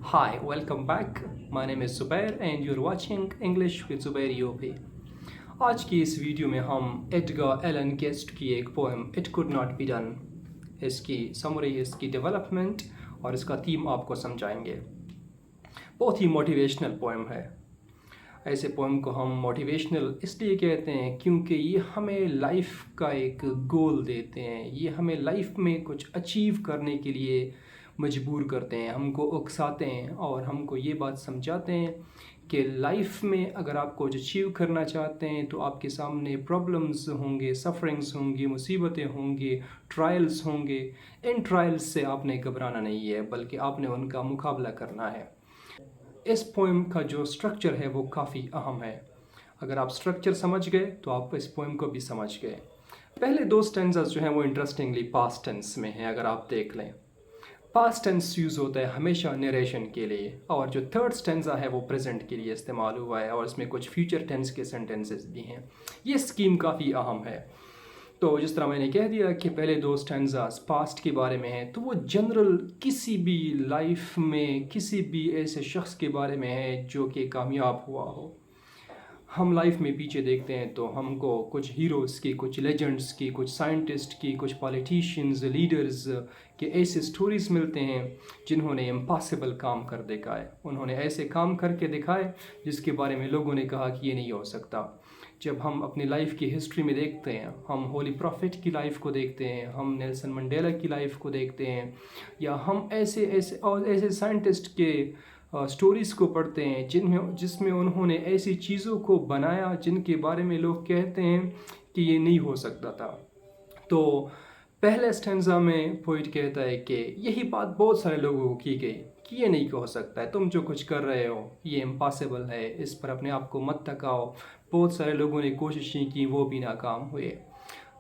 Hi, welcome back. My name is Zubair and you're watching English with Zubair UP. आज की इस video में हम एडगर एलन गेस्ट की एक poem it could not be done, इसकी समरी, इसकी डेवलपमेंट और इसका थीम आपको समझाएंगे। बहुत ही मोटिवेशनल पोएम है। ऐसे पोएम को हम मोटिवेशनल इसलिए कहते हैं क्योंकि ये हमें लाइफ का एक गोल देते हैं, ये हमें लाइफ में कुछ अचीव करने के लिए मजबूर करते हैं, हमको उकसाते हैं और हमको ये बात समझाते हैं कि लाइफ में अगर आप कुछ अचीव करना चाहते हैं तो आपके सामने प्रॉब्लम्स होंगे, सफरिंग्स होंगी, मुसीबतें होंगी, ट्रायल्स होंगे। इन ट्रायल्स से आपने घबराना नहीं है बल्कि आपने उनका मुकाबला करना है। इस पोएम का जो स्ट्रक्चर है वो काफ़ी अहम है। अगर आप स्ट्रक्चर समझ गए तो आप इस पोएम को भी समझ गए। पहले दो स्टेंजास जो हैं वो इंटरेस्टिंगली पास्ट टेंस में हैं। अगर आप देख लें, पास्ट टेंस यूज़ होता है हमेशा नरेशन के लिए, और जो थर्ड स्टेंजा है वो प्रेजेंट के लिए इस्तेमाल हुआ है, और इसमें कुछ फ्यूचर टेंस के सेंटेंसेस भी हैं। ये स्कीम काफ़ी अहम है। तो जिस तरह मैंने कह दिया कि पहले दो स्टेंजास पास्ट के बारे में हैं, तो वो जनरल किसी भी लाइफ में किसी भी ऐसे शख्स के बारे में है जो कि कामयाब हुआ हो। हम लाइफ में पीछे देखते हैं तो हमको कुछ हीरोज़ की, कुछ लेजेंड्स की, कुछ साइंटिस्ट की, कुछ पॉलिटिशियंस, लीडर्स के ऐसे स्टोरीज़ मिलते हैं जिन्होंने इम्पॉसिबल काम कर दिखाए। उन्होंने ऐसे काम करके दिखाए जिसके बारे में लोगों ने कहा कि ये नहीं हो सकता। जब हम अपनी लाइफ की हिस्ट्री में देखते हैं, हम होली प्रॉफिट की लाइफ को देखते हैं, हम नेल्सन मंडेला की लाइफ को देखते हैं, या हम ऐसे साइंटिस्ट के स्टोरीज़ को पढ़ते हैं जिसमें उन्होंने ऐसी चीज़ों को बनाया जिनके बारे में लोग कहते हैं कि ये नहीं हो सकता था। तो पहले स्टेंजा में पोइट कहता है कि यही बात बहुत सारे लोगों को की गई कि ये नहीं हो सकता है, तुम जो कुछ कर रहे हो ये इम्पॉसिबल है, इस पर अपने आप को मत थकाओ। बहुत सारे लोगों ने कोशिशें की, वो भी नाकाम हुए।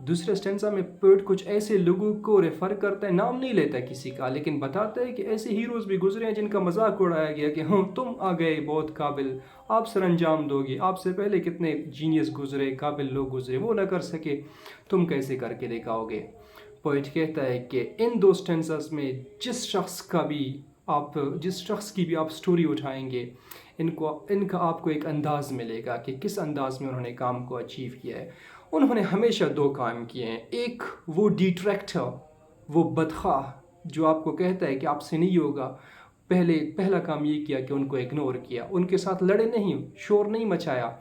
दूसरे स्टेंजा में पोइट कुछ ऐसे लोगों को रेफ़र करता है, नाम नहीं लेता किसी का, लेकिन बताता है कि ऐसे हीरोज़ भी गुजरे हैं जिनका मजाक उड़ाया गया कि हाँ तुम आ गए बहुत काबिल, आप सर अंजाम दोगे, आपसे पहले कितने जीनियस गुजरे, काबिल लोग गुजरे, वो ना कर सके, तुम कैसे करके दिखाओगे। पोइट कहता है कि इन दो स्टेंजास में जिस शख्स की भी आप स्टोरी उठाएंगे, इनका आपको एक अंदाज़ मिलेगा कि किस अंदाज़ में उन्होंने काम को अचीव किया है। उन्होंने हमेशा दो काम किए हैं। एक वो डिट्रैक्टर, वो बदख्वाह जो आपको कहता है कि आपसे नहीं होगा, पहला काम ये किया कि उनको इग्नोर किया, उनके साथ लड़े नहीं, शोर नहीं मचाया,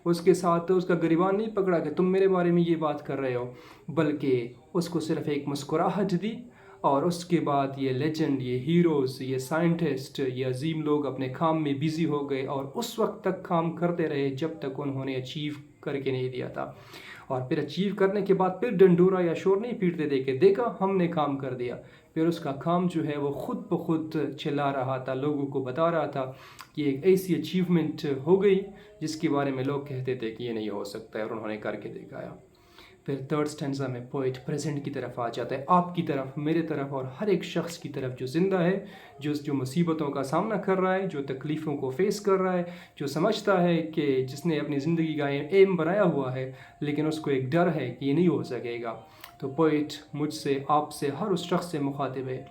उसके साथ उसका गिरबान नहीं पकड़ा कि तुम मेरे बारे में ये बात कर रहे हो, बल्कि उसको सिर्फ एक मुस्कुराहट दी। और उसके बाद ये लेजेंड, ये हीरोज़, ये साइंटिस्ट, ये अजीम लोग अपने काम में बिज़ी हो गए और उस वक्त तक काम करते रहे जब तक उन्होंने अचीव करके नहीं दिया था। और फिर अचीव करने के बाद फिर डंडोरा या शोर नहीं पीटते देखे, देखा हमने काम कर दिया। फिर उसका काम जो है वो खुद ब खुद चिल्ला रहा था, लोगों को बता रहा था कि एक ऐसी अचीवमेंट हो गई जिसके बारे में लोग कहते थे कि ये नहीं हो सकता है, और उन्होंने करके दिखाया। फिर थर्ड स्टेंजा में पोइट प्रेजेंट की तरफ आ जाता है, आपकी तरफ, मेरे तरफ और हर एक शख्स की तरफ जो ज़िंदा है, जो मुसीबतों का सामना कर रहा है, जो तकलीफ़ों को फेस कर रहा है, जो समझता है कि जिसने अपनी ज़िंदगी का एम बनाया हुआ है लेकिन उसको एक डर है कि ये नहीं हो सकेगा। तो पोइट मुझसे, आपसे, हर उस शख्स से मुखातिब है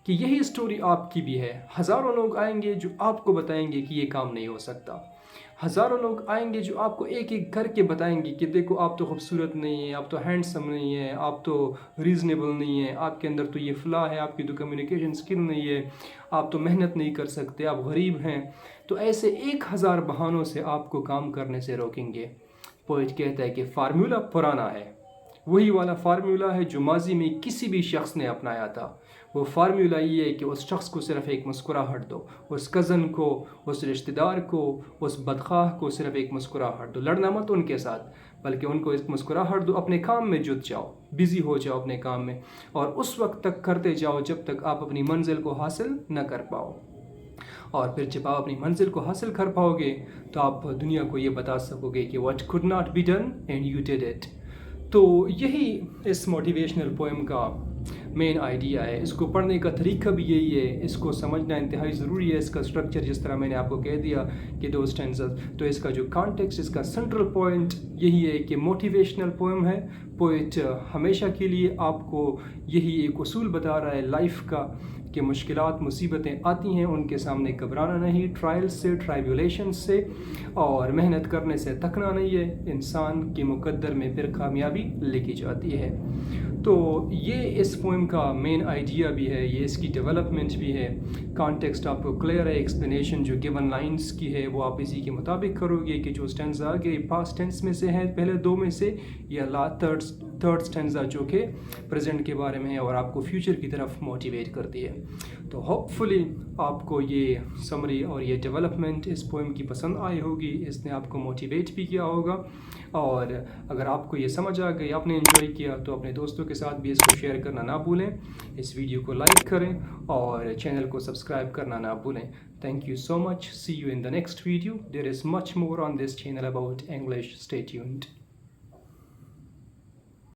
कि यही स्टोरी आपकी भी है। हज़ारों लोग आएंगे जो आपको बताएंगे कि ये काम नहीं हो सकता। हज़ारों लोग आएंगे जो आपको एक एक करके बताएंगे कि देखो आप तो खूबसूरत नहीं है, आप तो हैंडसम नहीं है, आप तो रीज़नेबल नहीं है, आपके अंदर तो ये फ़ला है, आपकी तो कम्युनिकेशन स्किल नहीं है, आप तो मेहनत नहीं कर सकते, आप गरीब हैं। तो ऐसे 1000 बहानों से आपको काम करने से रोकेंगे। पोइट कहता है कि फ़ार्मूला पुराना है, वही वाला फार्मूला है जो माजी में किसी भी शख्स ने अपनाया था। वो फार्मूला ये है कि उस शख्स को सिर्फ एक मुस्कुराहट दो, उस कज़न को, उस रिश्तेदार को, उस बदख्वाह को सिर्फ एक मुस्कुराहट दो। लड़ना मत उनके साथ, बल्कि उनको एक मुस्कुराहट दो, अपने काम में जुट जाओ, बिज़ी हो जाओ अपने काम में, और उस वक्त तक करते जाओ जब तक आप अपनी मंजिल को हासिल न कर पाओ। और फिर जब आप अपनी मंजिल को हासिल कर पाओगे तो आप दुनिया को ये बता सकोगे कि what could not be done and you did it. तो यही इस मोटिवेशनल पोएम का मेन आइडिया है। इसको पढ़ने का तरीका भी यही है, इसको समझना इंतहाई ज़रूरी है। इसका स्ट्रक्चर जिस तरह मैंने आपको कह दिया कि दो स्टेंजास, तो इसका जो कॉन्टेक्स्ट, इसका सेंट्रल पॉइंट यही है कि मोटिवेशनल पोएम है। पोइट हमेशा के लिए आपको यही एक उसूल बता रहा है लाइफ का کہ مشکلات مصیبتیں آتی ہیں ان کے سامنے گھبرانا نہیں، ٹرائلز سے ٹرائبولیشن سے اور محنت کرنے سے تھکنا نہیں ہے، انسان کے مقدر میں پھر کامیابی لکھی جاتی ہے۔ تو یہ اس پوئم کا مین آئیڈیا بھی ہے، یہ اس کی ڈیولپمنٹ بھی ہے، کانٹیکسٹ آپ کو کلیئر ہے، ایکسپلینیشن جو گیون لائنز کی ہے وہ آپ اسی کے مطابق کرو گے کہ جو اسٹینزا آگے پاسٹ ٹینس میں سے ہے پہلے دو میں سے، یا تھرڈ اسٹینزا جو کہ پریزنٹ کے بارے میں ہے اور آپ کو فیوچر کی طرف موٹیویٹ کرتی ہے۔ تو ہوپ فلی آپ کو یہ سمری اور یہ ڈیولپمنٹ اس پوئم کی پسند آئی ہوگی، اس نے آپ کو موٹیویٹ بھی کیا ہوگا، اور اگر آپ کو یہ سمجھ آ گئی، آپ نے انجوائے کیا، تو اپنے دوستوں کے ساتھ بھی اس کو شیئر کرنا نہ بھولیں، اس ویڈیو کو لائک کریں اور چینل کو سبسکرائب کرنا نہ بھولیں۔ Thank you so much. See you in the next video. There is much more on this channel about English. Stay tuned.